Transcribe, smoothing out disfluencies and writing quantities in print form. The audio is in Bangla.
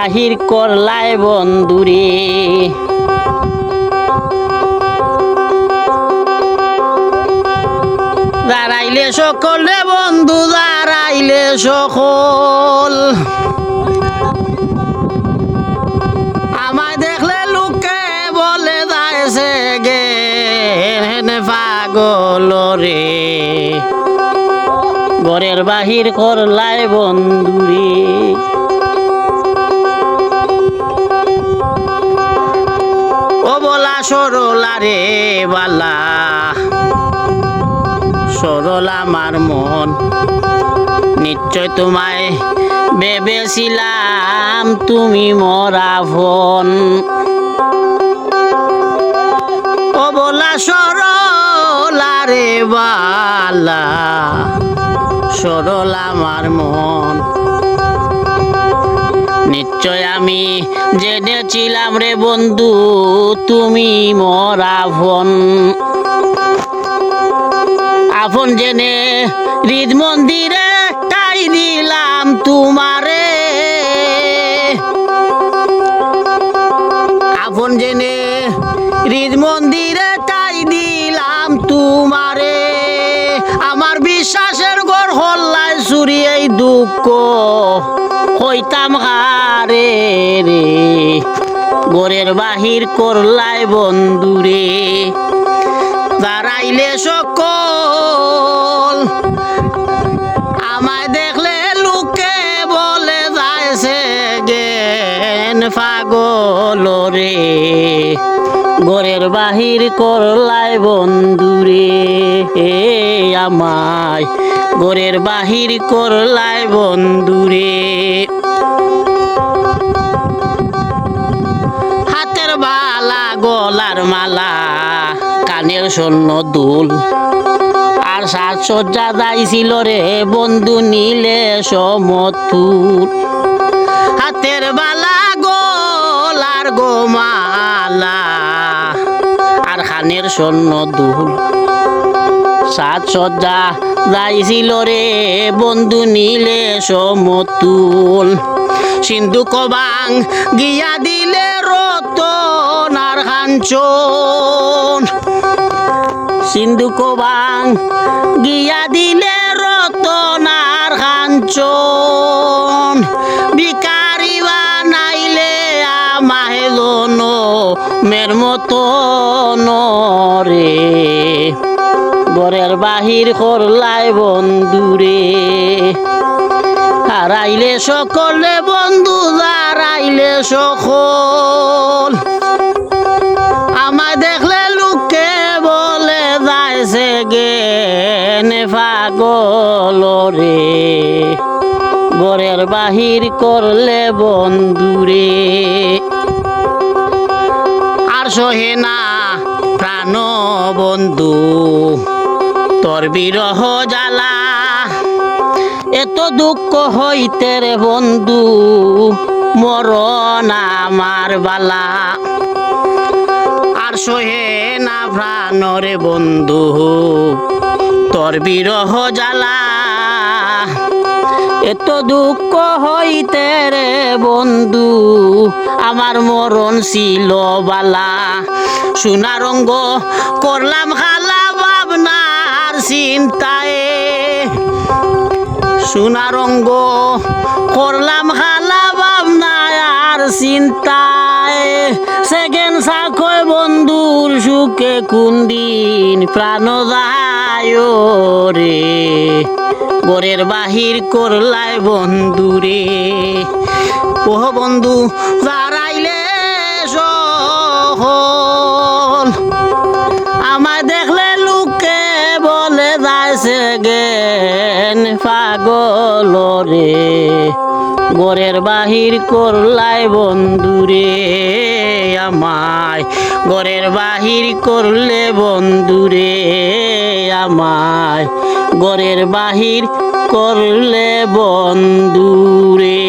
বাহির করলাই বন্ধুরে দাঁড়াইলে সকলে বন্ধু দাঁড়াইলে সকল আমায় দেখলে লোকে বলে যাইছে গে পাগল রে ঘরের বাহির করলাই বন্ধুরে ও বলা সরলা রে বালা সরল আমার মন নিশ্চয় তোমায় ভেবেছিলাম তুমি মরা ফোন ও বলা সরলা রে বালা সরল আমার মন নিশ্চয় আমি জেনেছিলাম রে বন্ধু তুমি মরা ফোন আপন জেনে হৃদ মন্দিরে তাই দিলাম তোমারে আপন জেনে হৃদ মন্দিরে তাই দিলাম তোমারে আমার বিশ্বাসের ঘর হল্লায় চুরি এই দুঃখ হইতাম হারে রে ঘরের বাহির করলাই বন্ধুরে দাঁড়াইলে সকল আমায় দেখলে লোকে বলে যাইছে জ্ঞান পাগল রে ঘরের বাহির করলাই বন্ধুরে আমায় ঘরের বাহির করলাই বন্ধুরে হাতের বালা গলার মালা কানের স্বর্ণ দুল আর সাজসজ্জা যাইছিল রে বন্ধু নীলে সমতুল হাতের বালা গলার গোমালা আর কানের স্বর্ণ দুল সাজসজ্জা যাইছিল রে বন্ধু নীলে সমতুল সিন্ধু কবাং গিয়া দিলে রতন আর কাঞ্চন সিন্ধু কবাং গিয়া দিলে রতন আর কাঞ্চন ভিখারি বানাইলে আমাহে জন মের মতন রে ঘরের বাহির করলাই বন্ধুরে হারাইলে সকলে বন্ধু দাঁড়াইলে সকল আমায় দেখলে লোকে বলে যাইছে জ্ঞান পাগল রে ঘরের বাহির করলে বন্ধুরে আর সহে না প্রাণ বন্ধু তোর বিরহ জ্বালা এত দুঃখ হইতে রে বন্ধু মরণ আমার বালা আর সহে না প্রাণ রে বন্ধু তোর বিরহ জ্বালা এত দুঃখ হইতে রে বন্ধু আমার মরণ ছিল বালা সোনার রঙ্গ করলাম খালা ভাবনার চিন্তায় সোনার রঙ্গ করলাম খালা ভাবনায় আর চিন্তায় সেকেন্ড সাক্ষয় বন্ধুর সুখে কোন দিন প্রাণ যায় রে ঘরের বাহির করলাই বন্ধুরে ওহ বন্ধু দাঁড়াইলে সকল আমায় দেখলে লোকে বলে যাইছে জ্ঞান পাগল রে ঘরের বাহির করলাই বন্ধুরে আমায় ঘরের বাহির করলে বন্ধুরে আমায় ঘরের বাহির করলে বন্ধুরে।